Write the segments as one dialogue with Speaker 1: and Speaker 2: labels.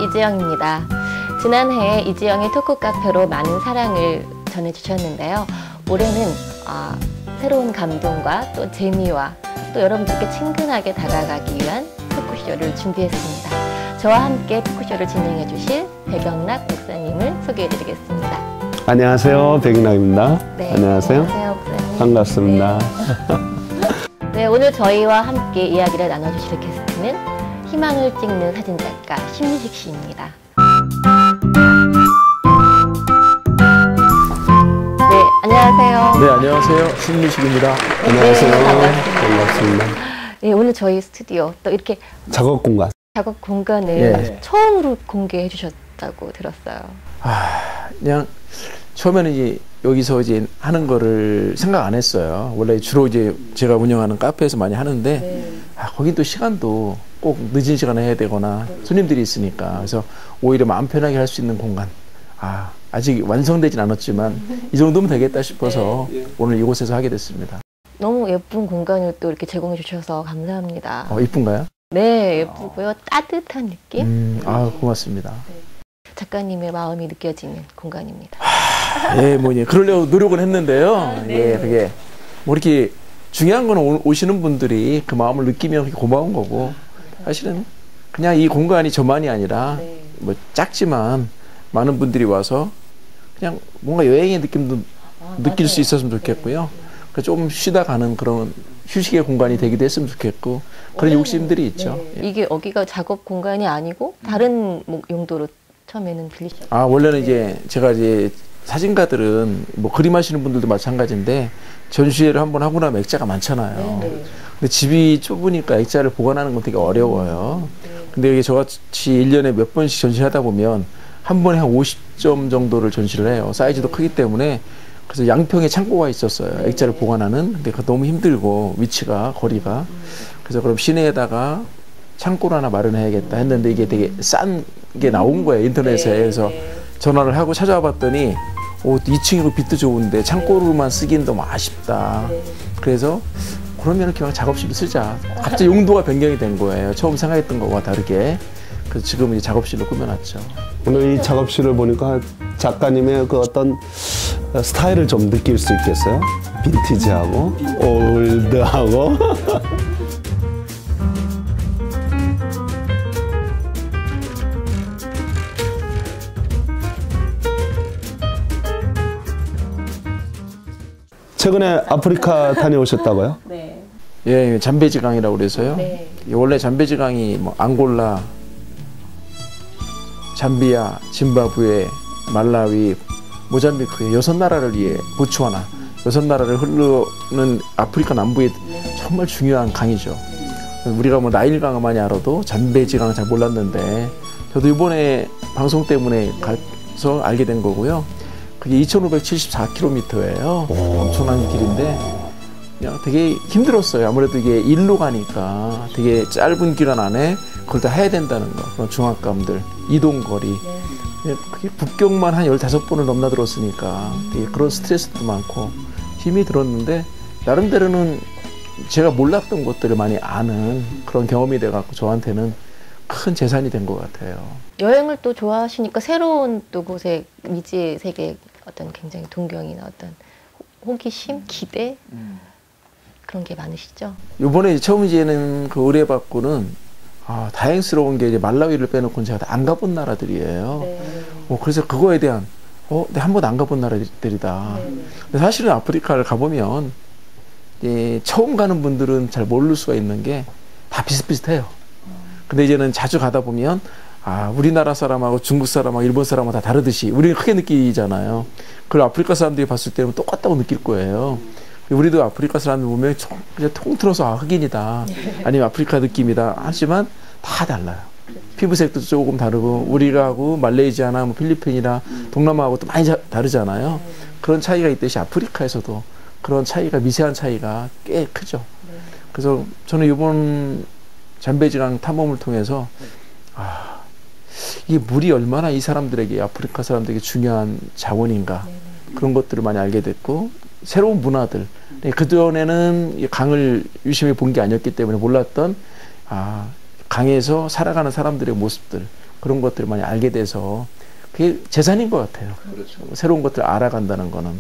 Speaker 1: 이지영입니다. 지난해 이지영의 토크 카페로 많은 사랑을 전해주셨는데요. 올해는 새로운 감동과 또 재미와 또 여러분들께 친근하게 다가가기 위한 토크쇼를 준비했습니다. 저와 함께 토크쇼를 진행해 주실 백영락 목사님을 소개해 드리겠습니다.
Speaker 2: 안녕하세요. 백영락입니다.
Speaker 1: 네,
Speaker 2: 안녕하세요.
Speaker 1: 안녕하세요, 목사님.
Speaker 2: 반갑습니다.
Speaker 1: 네, 오늘 저희와 함께 이야기를 나눠주실 게스트는 희망을 찍는 사진작가 신미식 씨입니다. 네, 안녕하세요.
Speaker 3: 네, 안녕하세요. 신미식입니다.
Speaker 2: 안녕하세요.
Speaker 1: 반갑습니다.
Speaker 2: 반갑습니다.
Speaker 1: 네, 오늘 저희 스튜디오 또 이렇게
Speaker 2: 작업 공간.
Speaker 1: 작업 공간을
Speaker 3: 예.
Speaker 1: 처음으로 공개해 주셨다고 들었어요.
Speaker 3: 그냥 처음에는 이제 여기서 이제 하는 거를 생각 안 했어요. 원래 주로 이제 제가 운영하는 카페에서 많이 하는데,
Speaker 1: 네.
Speaker 3: 거긴 또 시간도 꼭 늦은 시간에 해야 되거나 손님들이 있으니까. 그래서 오히려 마음 편하게 할 수 있는 공간. 아직 완성되진 않았지만 이 정도면 되겠다 싶어서 오늘 이곳에서 하게 됐습니다.
Speaker 1: 너무 예쁜 공간을 또 이렇게 제공해 주셔서 감사합니다.
Speaker 3: 이쁜가요?
Speaker 1: 네, 예쁘고요. 따뜻한 느낌?
Speaker 3: 고맙습니다.
Speaker 1: 작가님의 마음이 느껴지는 공간입니다.
Speaker 3: 예, 그러려고 노력은 했는데요. 예, 그게 이렇게 중요한 거는 오시는 분들이 그 마음을 느끼면 그렇게 고마운 거고, 사실은 그냥 이 공간이 저만이 아니라 작지만 많은 분들이 와서 그냥 뭔가 여행의 느낌도 느낄 수 있었으면 좋겠고요. 좀 쉬다 가는 그런 휴식의 공간이 되기도 했으면 좋겠고, 그런 욕심들이 있죠.
Speaker 1: 네. 이게 여기가 작업 공간이 아니고 다른 용도로 처음에는 빌리셨어요?
Speaker 3: 원래는 이제 제가 이제 사진가들은 그림하시는 분들도 마찬가지인데 전시회를 한번 하고 나면 액자가 많잖아요. 근데 집이 좁으니까 액자를 보관하는 건 되게 어려워요. 근데 여기 저같이 1년에 몇 번씩 전시하다 보면 한 번에 한 50점 정도를 전시를 해요. 사이즈도 크기 때문에. 그래서 양평에 창고가 있었어요. 액자를 보관하는. 근데 그거 너무 힘들고 위치가 거리가. 그래서 그럼 시내에다가 창고를 하나 마련해야겠다 했는데 이게 되게 싼 게 나온 거예요, 인터넷에. 그래서 전화를 하고 찾아와 봤더니 2층이고 빛도 좋은데 창고로만 쓰기는 너무 아쉽다. 그래서 그러면 그냥 작업실을 쓰자. 갑자기 용도가 변경이 된 거예요. 처음 생각했던 것과 다르게. 그래서 지금 이제 작업실로 꾸며놨죠.
Speaker 2: 오늘 이 작업실을 보니까 작가님의 그 어떤 스타일을 좀 느낄 수 있겠어요? 빈티지하고 올드하고. 최근에 아프리카 다녀오셨다고요?
Speaker 1: 네.
Speaker 3: 예, 잠베지강이라고 그래서요.
Speaker 1: 네.
Speaker 3: 원래 잠베지강이 앙골라, 잠비아, 짐바브웨, 말라위, 모잠비크의 6나라를 위해, 보츠와나 6나라를 흐르는 아프리카 남부의 정말 중요한 강이죠. 우리가 나일강을 많이 알아도 잠베지강 잘 몰랐는데 저도 이번에 방송 때문에 가서 알게 된 거고요. 그게 2574km예요. 엄청난 길인데 그냥 되게 힘들었어요. 아무래도 이게 일로 가니까 되게 짧은 기간 안에 그걸 다 해야 된다는 거. 그런 중압감들, 이동거리. 그게 북경만 한 15번을 넘나들었으니까 되게 그런 스트레스도 많고 힘이 들었는데 나름대로는 제가 몰랐던 것들을 많이 아는 그런 경험이 돼갖고 저한테는 큰 재산이 된 것 같아요.
Speaker 1: 여행을 또 좋아하시니까 새로운 또 곳에 미지의 세계에 어떤 굉장히 동경이나 어떤 호기심, 기대 그런 게 많으시죠?
Speaker 3: 이번에 처음 이제는 그 의뢰받고는 다행스러운 게 이제 말라위를 빼놓고는 제가 안 가본 나라들이에요. 그래서 그거에 대한 내가 한 번도 안 가본 나라들이다. 근데 사실은 아프리카를 가보면 처음 가는 분들은 잘 모를 수가 있는 게 다 비슷비슷해요. 근데 이제는 자주 가다 보면 우리나라 사람하고 중국 사람하고 일본 사람하고 다 다르듯이 우리는 크게 느끼잖아요. 그걸 아프리카 사람들이 봤을 때는 똑같다고 느낄 거예요. 우리도 아프리카 사람들 보면 그냥 통틀어서 흑인이다 아니면 아프리카 느낌이다 하지만 다 달라요. 피부색도 조금 다르고 우리가 하고 말레이시아나 필리핀이나 동남아하고 또 많이 다르잖아요. 그런 차이가 있듯이 아프리카에서도 그런 차이가 미세한 차이가 꽤 크죠. 그래서 저는 이번 잠베지강 탐험을 통해서 이 물이 얼마나 이 사람들에게 아프리카 사람들에게 중요한 자원인가 그런 것들을 많이 알게 됐고 새로운 문화들 그전에는 강을 유심히 본 게 아니었기 때문에 몰랐던 강에서 살아가는 사람들의 모습들 그런 것들을 많이 알게 돼서 그게 재산인 것 같아요.
Speaker 2: 그렇죠.
Speaker 3: 새로운 것들을 알아간다는 거는.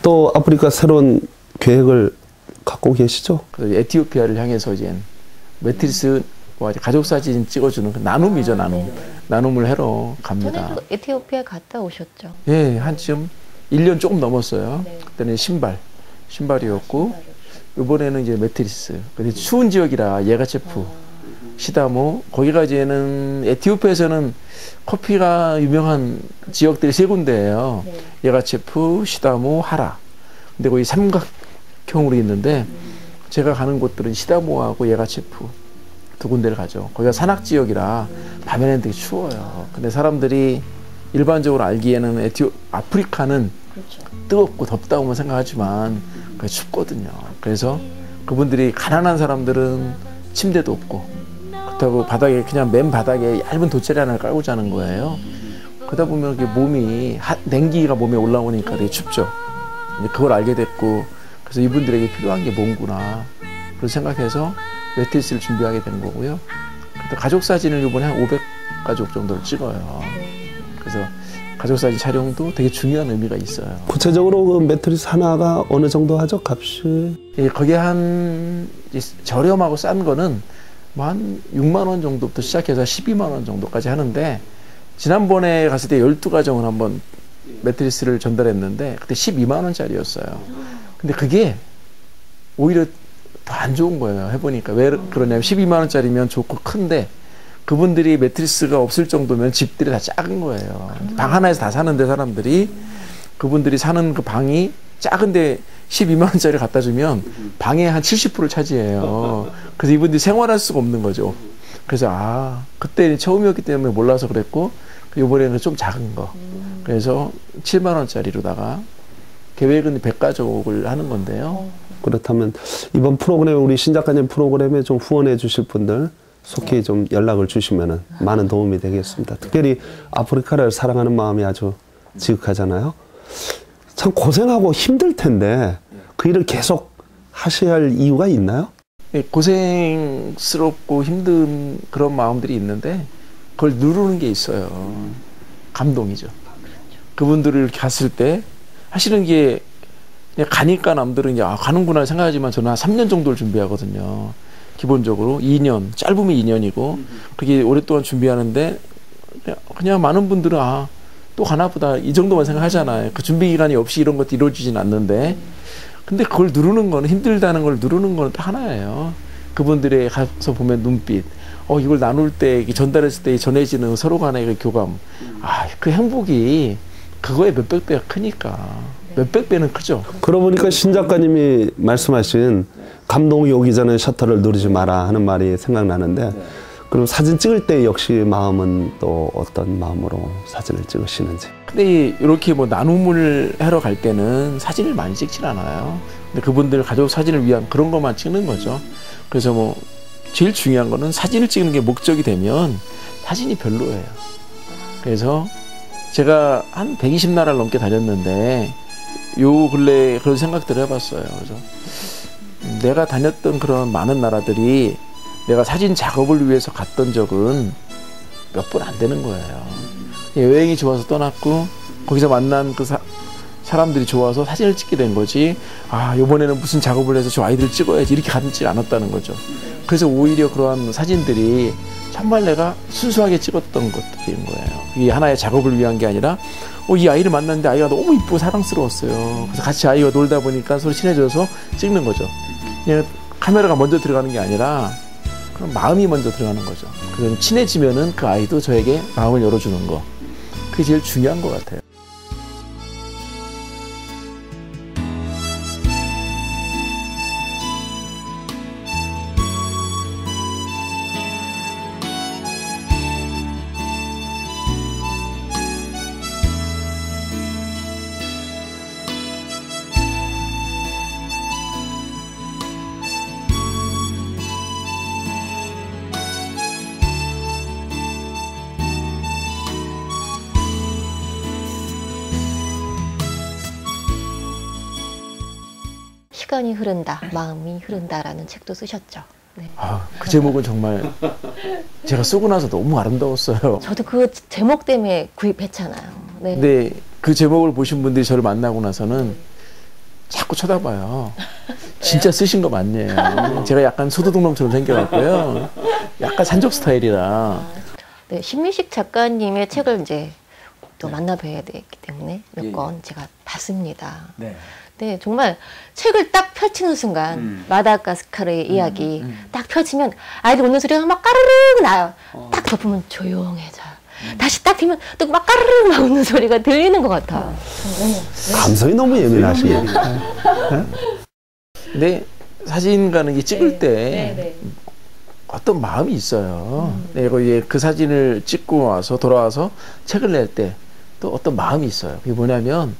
Speaker 2: 또 아프리카 새로운 계획을 갖고 계시죠?
Speaker 3: 그래서 에티오피아를 향해서 이제 매트리스와 가족 사진 찍어주는 그 나눔이죠, 나눔. 나눔을 하러 갑니다.
Speaker 1: 전에도 에티오피아 갔다 오셨죠?
Speaker 3: 예, 한쯤 1년 조금 넘었어요.
Speaker 1: 네.
Speaker 3: 그때는 신발이었고, 이번에는 이제 매트리스. 근데 추운 지역이라 예가체프, 시다모, 거기가 이제는 에티오피아에서는 커피가 유명한 지역들이 세 군데예요.
Speaker 1: 네.
Speaker 3: 예가체프, 시다모, 하라. 근데 거기 삼각형으로 있는데 제가 가는 곳들은 시다모하고 예가체프 두 군데를 가죠. 거기가 산악 지역이라 밤에는 되게 추워요. 근데 사람들이 일반적으로 알기에는 아프리카는
Speaker 1: 그렇죠.
Speaker 3: 뜨겁고 덥다고만 생각하지만 그게 춥거든요. 그래서 그분들이 가난한 사람들은 침대도 없고 그렇다고 바닥에 그냥 맨 바닥에 얇은 돗자리 하나를 깔고 자는 거예요. 그러다 보면 몸이 냉기가 몸에 올라오니까 되게 춥죠. 이제 그걸 알게 됐고 그래서 이분들에게 필요한 게 뭔구나 그런 생각해서 매트리스를 준비하게 된 거고요. 그때 가족 사진을 이번에 한 500가족 정도를 찍어요. 그래서 가족 사진 촬영도 되게 중요한 의미가 있어요.
Speaker 2: 구체적으로 그 매트리스 하나가 어느 정도 하죠? 값이?
Speaker 3: 예, 거기에 저렴하고 싼 거는 뭐 한 6만 원 정도부터 시작해서 12만 원 정도까지 하는데 지난번에 갔을 때 12가정을 한번 매트리스를 전달했는데 그때 12만 원짜리였어요. 근데 그게 오히려 더 안 좋은 거예요. 해보니까. 왜 그러냐면 12만 원짜리면 좋고 큰데 그분들이 매트리스가 없을 정도면 집들이 다 작은 거예요. 방 하나에서 다 사는데 사람들이 그분들이 사는 그 방이 작은데 12만 원짜리 갖다 주면 방의 한 70%를 차지해요. 그래서 이분들이 생활할 수가 없는 거죠. 그래서 그때 처음이었기 때문에 몰라서 그랬고 이번에는 좀 작은 거. 그래서 7만 원짜리로다가 계획은 100가족을 하는 건데요.
Speaker 2: 그렇다면 이번 프로그램 우리 신 작가님 프로그램에 좀 후원해 주실 분들 속히 좀 연락을 주시면 많은 도움이 되겠습니다. 특별히 아프리카를 사랑하는 마음이 아주 지극하잖아요. 참 고생하고 힘들 텐데 그 일을 계속 하셔야 할 이유가 있나요?
Speaker 3: 고생스럽고 힘든 그런 마음들이 있는데 그걸 누르는 게 있어요. 감동이죠. 그분들을 이렇게 갔을 때 하시는 게 그냥 가니까 남들은 가는구나 생각하지만 저는 한 3년 정도를 준비하거든요. 기본적으로 2년, 짧으면 2년이고 그렇게 오랫동안 준비하는데 그냥 많은 분들은 또 가나 보다 이 정도만 생각하잖아요. 그 준비 기간이 없이 이런 것도 이루어지진 않는데 근데 그걸 누르는 거는 힘들다는 걸 누르는 거는 딱 하나예요. 그분들의 가서 보면 눈빛 이걸 나눌 때 전달했을 때 전해지는 서로 간의 그 교감 그 행복이 그거에 몇백 배가 크니까 몇백 배는 크죠.
Speaker 2: 그러고 보니까 신 작가님이 말씀하신 감동이 오기 전에 셔터를 누르지 마라 하는 말이 생각나는데 그럼 사진 찍을 때 역시 마음은 또 어떤 마음으로 사진을 찍으시는지.
Speaker 3: 근데 이렇게 뭐 나눔을 하러 갈 때는 사진을 많이 찍질 않아요. 근데 그분들 가족 사진을 위한 그런 것만 찍는 거죠. 그래서 뭐 제일 중요한 거는 사진을 찍는 게 목적이 되면 사진이 별로예요. 그래서 제가 한 120나라를 넘게 다녔는데 요 근래 그런 생각들을 해봤어요. 그래서 내가 다녔던 그런 많은 나라들이 내가 사진 작업을 위해서 갔던 적은 몇 번 안 되는 거예요. 여행이 좋아서 떠났고 거기서 만난 그 사람들이 좋아서 사진을 찍게 된 거지 이번에는 무슨 작업을 해서 저 아이들을 찍어야지 이렇게 가지 않았다는 거죠. 그래서 오히려 그러한 사진들이 정말 내가 순수하게 찍었던 것들인 거예요. 이게 하나의 작업을 위한 게 아니라 이 아이를 만났는데 아이가 너무 이쁘고 사랑스러웠어요. 그래서 같이 아이와 놀다 보니까 서로 친해져서 찍는 거죠. 그냥 카메라가 먼저 들어가는 게 아니라 그럼 마음이 먼저 들어가는 거죠. 그래서 친해지면은 그 아이도 저에게 마음을 열어주는 거. 그게 제일 중요한 것 같아요.
Speaker 1: 시간이 흐른다, 마음이 흐른다라는 책도 쓰셨죠. 네.
Speaker 3: 그 제목은 정말 제가 쓰고 나서 너무 아름다웠어요.
Speaker 1: 저도 그 제목 때문에 구입했잖아요. 네.
Speaker 3: 근데 그 제목을 보신 분들이 저를 만나고 나서는 자꾸 쳐다봐요. 진짜 쓰신 거 맞네요. 제가 약간 소도둑놈처럼 생겨갖고요. 약간 산적 스타일이라.
Speaker 1: 네, 신미식 작가님의 책을 이제 또 만나뵈야 되기 때문에 몇
Speaker 3: 예,
Speaker 1: 권 제가 봤습니다.
Speaker 3: 네.
Speaker 1: 네, 정말 책을 딱 펼치는 순간 마다가스카르의 이야기 딱 펼치면 아이들 웃는 소리가 막 까르르 나요. 딱 덮으면 조용해져요. 다시 딱 피면 또 막 까르르 막 웃는 소리가 들리는 것 같아요.
Speaker 2: 감성이 너무 예민하시네.
Speaker 3: 근데 사진가는 이게 찍을 때 어떤 마음이 있어요. 그리고 이제 그 사진을 찍고 와서 돌아와서 책을 낼 때 또 어떤 마음이 있어요. 그게 뭐냐면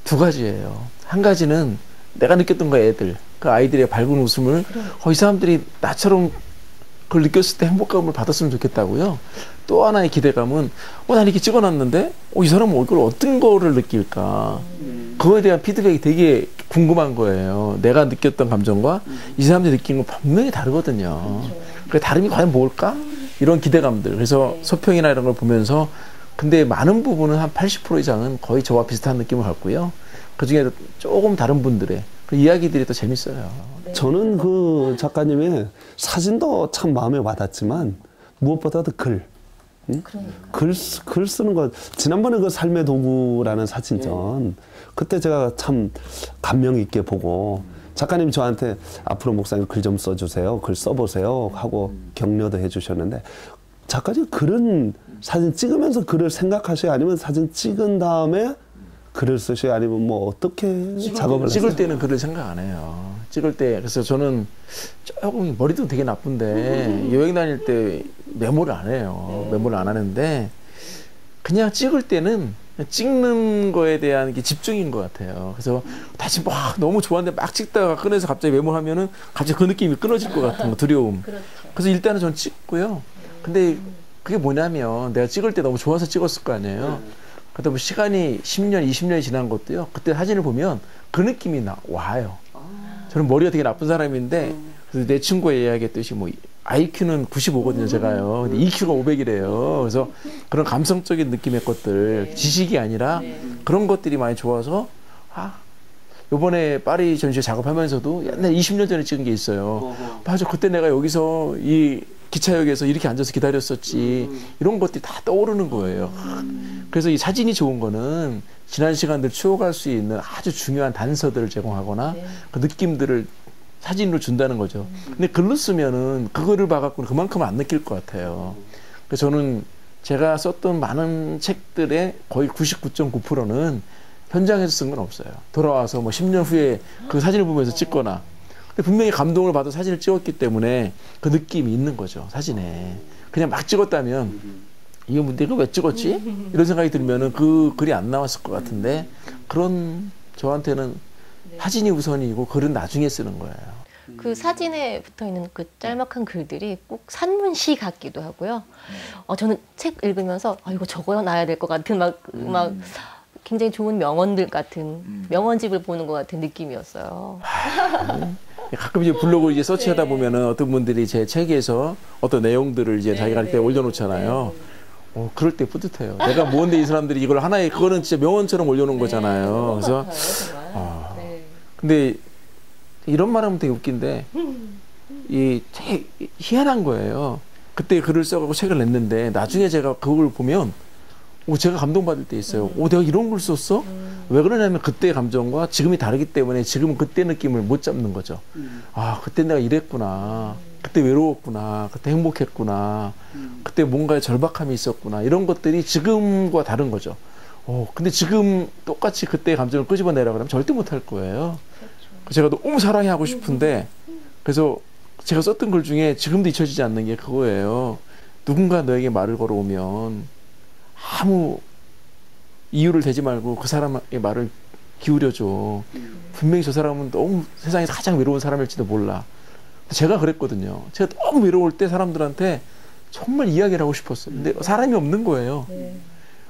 Speaker 3: 두 가지예요. 한 가지는 내가 느꼈던 거 애들, 그 아이들의 밝은 웃음을 이 사람들이 나처럼 그걸 느꼈을 때 행복감을 받았으면 좋겠다고요. 또 하나의 기대감은 난 이렇게 찍어놨는데 이 사람은 이걸 어떤 거를 느낄까. 그거에 대한 피드백이 되게 궁금한 거예요. 내가 느꼈던 감정과 이 사람들이 느낀 건 분명히 다르거든요. 그 다름이 과연 뭘까? 이런 기대감들. 그래서 소평이나 이런 걸 보면서 근데 많은 부분은 한 80% 이상은 거의 저와 비슷한 느낌을 갖고요. 그 중에 조금 다른 분들의 그 이야기들이 또 재밌어요.
Speaker 2: 저는 그 작가님의 사진도 참 마음에 와닿지만 무엇보다도 글. 응? 글 쓰는 거. 지난번에 그 삶의 도구라는 사진전 그때 제가 참 감명 있게 보고 작가님이 저한테 앞으로 목사님 글 좀 써주세요. 글 써보세요 하고 격려도 해주셨는데 작가님 글은 사진 찍으면서 글을 생각하셔야 아니면 사진 찍은 다음에 글을 쓰셔야 아니면 뭐 어떻게 작업을 하세요?
Speaker 3: 찍을 때는 글을 생각 안 해요. 찍을 때 그래서 저는 조금 머리도 되게 나쁜데 여행 다닐 때 메모를 안 해요. 메모를 안 하는데 그냥 찍을 때는 찍는 거에 대한 게 집중인 것 같아요. 그래서 다시 막 너무 좋았는데 막 찍다가 꺼내서 갑자기 메모하면은 갑자기 그 느낌이 끊어질 것 같은 거, 두려움. 그래서 일단은 전 찍고요. 근데 그게 뭐냐면 내가 찍을 때 너무 좋아서 찍었을 거 아니에요. 그러다 보면 시간이 10년, 20년이 지난 것도요. 그때 사진을 보면 그 느낌이 와요. 저는 머리가 되게 나쁜 사람인데 그래서 내 친구가 이야기했듯이 뭐 IQ는 95거든요, 제가요. 근데 EQ가 500이래요. 그래서 그런 감성적인 느낌의 것들, 지식이 아니라 그런 것들이 많이 좋아서 요번에 파리 전시회 작업하면서도 옛날 20년 전에 찍은 게 있어요. 맞아, 그때 내가 여기서 이 기차역에서 이렇게 앉아서 기다렸었지. 이런 것들이 다 떠오르는 거예요. 그래서 이 사진이 좋은 거는 지난 시간들 추억할 수 있는 아주 중요한 단서들을 제공하거나 그 느낌들을 사진으로 준다는 거죠. 근데 글로 쓰면은 그거를 봐갖고는 그만큼 안 느낄 것 같아요. 그래서 저는 제가 썼던 많은 책들의 거의 99.9%는 현장에서 쓴 건 없어요. 돌아와서 뭐 10년 후에 그 사진을 보면서 찍거나. 근데 분명히 감동을 받아 사진을 찍었기 때문에 그 느낌이 있는 거죠, 사진에. 그냥 막 찍었다면 이거 뭔데, 이거 왜 찍었지? 이런 생각이 들면은 그 글이 안 나왔을 것 같은데 그런 저한테는 사진이 우선이고 글은 나중에 쓰는 거예요.
Speaker 1: 그 사진에 붙어 있는 그 짤막한 글들이 꼭 산문시 같기도 하고요. 저는 책 읽으면서 이거 적어놔야 될 것 같은 막 굉장히 좋은 명언들 같은 명언집을 보는 것 같은 느낌이었어요.
Speaker 3: 가끔 이제 블로그 이제 서치하다 보면은 어떤 분들이 제 책에서 어떤 내용들을 이제 자기가 할 때 올려놓잖아요. 그럴 때 뿌듯해요. 내가 뭔데 이 사람들이 이걸 하나의 그거는 진짜 명언처럼 올려놓은 거잖아요. 그래서 근데 이런 말하면 되게 웃긴데 이 책 희한한 거예요. 그때 글을 써가지고 책을 냈는데 나중에 제가 그걸 보면 제가 감동받을 때 있어요. 내가 이런 걸 썼어? 왜 그러냐면 그때의 감정과 지금이 다르기 때문에 지금은 그때 느낌을 못 잡는 거죠. 그때 내가 이랬구나. 그때 외로웠구나. 그때 행복했구나. 그때 뭔가의 절박함이 있었구나. 이런 것들이 지금과 다른 거죠. 근데 지금 똑같이 그때의 감정을 끄집어내라 그러면 절대 못할 거예요. 제가 너무 사랑해 하고 싶은데 그래서 제가 썼던 글 중에 지금도 잊혀지지 않는 게 그거예요. 누군가 너에게 말을 걸어오면 아무 이유를 대지 말고 그 사람의 말을 기울여줘. 분명히 저 사람은 너무 세상에서 가장 외로운 사람일지도 몰라. 제가 그랬거든요. 제가 너무 외로울 때 사람들한테 정말 이야기를 하고 싶었어요. 근데 사람이 없는 거예요.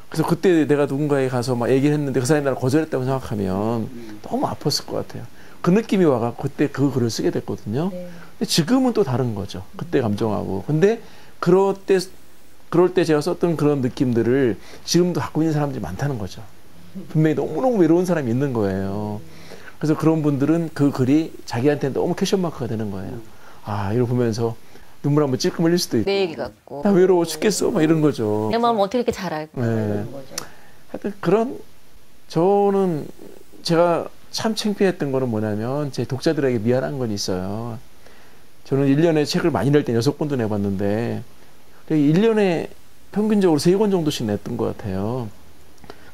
Speaker 3: 그래서 그때 내가 누군가에 가서 막 얘기를 했는데 그 사람이 나를 거절했다고 생각하면 너무 아팠을 것 같아요. 그 느낌이 와가 그때 그 글을 쓰게 됐거든요.
Speaker 1: 네.
Speaker 3: 근데 지금은 또 다른 거죠. 그때 감정하고. 근데 그럴 때 제가 썼던 그런 느낌들을 지금도 갖고 있는 사람들이 많다는 거죠. 분명히 너무너무 외로운 사람이 있는 거예요. 그래서 그런 분들은 그 글이 자기한테 너무 퀘션마크가 되는 거예요. 아, 이걸 보면서 눈물 한번 찔끔 흘릴 수도 있고.
Speaker 1: 내 얘기 같고.
Speaker 3: 나 외로워 죽겠어. 막 이런 거죠.
Speaker 1: 내 마음 어떻게 이렇게 잘 알까?
Speaker 3: 네.
Speaker 1: 이런 거죠.
Speaker 3: 하여튼 저는 제가 참 창피했던 거는 뭐냐면 제 독자들에게 미안한 건 있어요. 저는 1년에 책을 많이 낼 때 6권도 내봤는데 1년에 평균적으로 3권 정도씩 냈던 것 같아요.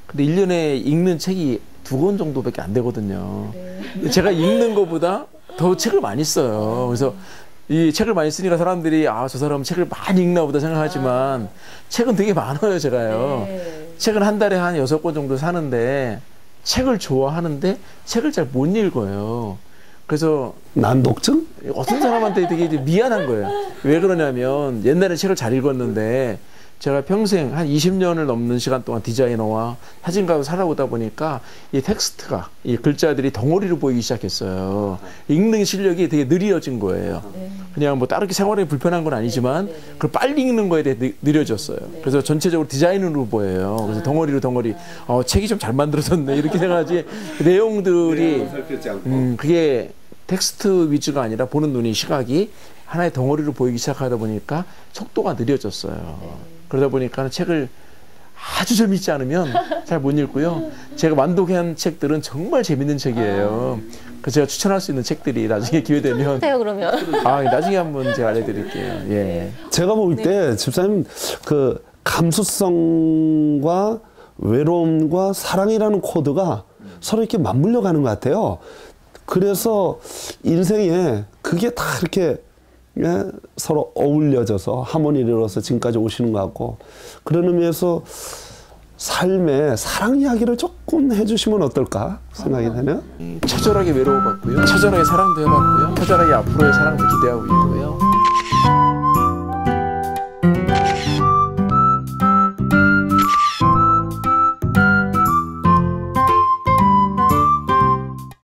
Speaker 3: 근데 1년에 읽는 책이 2권 정도밖에 안 되거든요.
Speaker 1: 네.
Speaker 3: 제가 읽는 것보다 더 책을 많이 써요. 그래서 이 책을 많이 쓰니까 사람들이 아, 저 사람은 책을 많이 읽나 보다 생각하지만 책은 되게 많아요, 제가요.
Speaker 1: 네.
Speaker 3: 책은 한 달에 한 6권 정도 사는데 책을 좋아하는데 책을 잘 못 읽어요. 그래서
Speaker 2: 난독증?
Speaker 3: 어떤 사람한테 되게 이제 미안한 거예요. 왜 그러냐면 옛날에 책을 잘 읽었는데 제가 평생 한 20년을 넘는 시간 동안 디자이너와 사진가로 살아오다 보니까 이 텍스트가 이 글자들이 덩어리로 보이기 시작했어요. 읽는 실력이 되게 느려진 거예요. 그냥 뭐 다르게 생활에 불편한 건 아니지만 그걸 빨리 읽는 거에 대해 느려졌어요. 그래서 전체적으로 디자인으로 보여요. 그래서 덩어리로 덩어리 책이 좀 잘 만들어졌네 이렇게 생각하지 내용들이 그게 텍스트 위주가 아니라 보는 눈이 시각이 하나의 덩어리로 보이기 시작하다 보니까 속도가 느려졌어요. 그러다 보니까 책을 아주 재밌지 않으면 잘 못 읽고요. 제가 완독한 책들은 정말 재밌는 책이에요. 그래서 제가 추천할 수 있는 책들이 나중에 기회 되면
Speaker 1: 해요 그러면.
Speaker 3: 나중에 한번 제가 알려드릴게요. 예.
Speaker 2: 제가 볼 때 집사님 그 감수성과 외로움과 사랑이라는 코드가 서로 이렇게 맞물려 가는 것 같아요. 그래서 인생에 그게 다 이렇게 서로 어울려져서 하모니를 이뤄서 지금까지 오시는 것 같고 그런 의미에서 삶의 사랑 이야기를 조금 해주시면 어떨까 생각이 되네요.
Speaker 3: 처절하게 외로워봤고요. 처절하게 사랑도 해봤고요. 처절하게 앞으로의 사랑도 기대하고 있고요.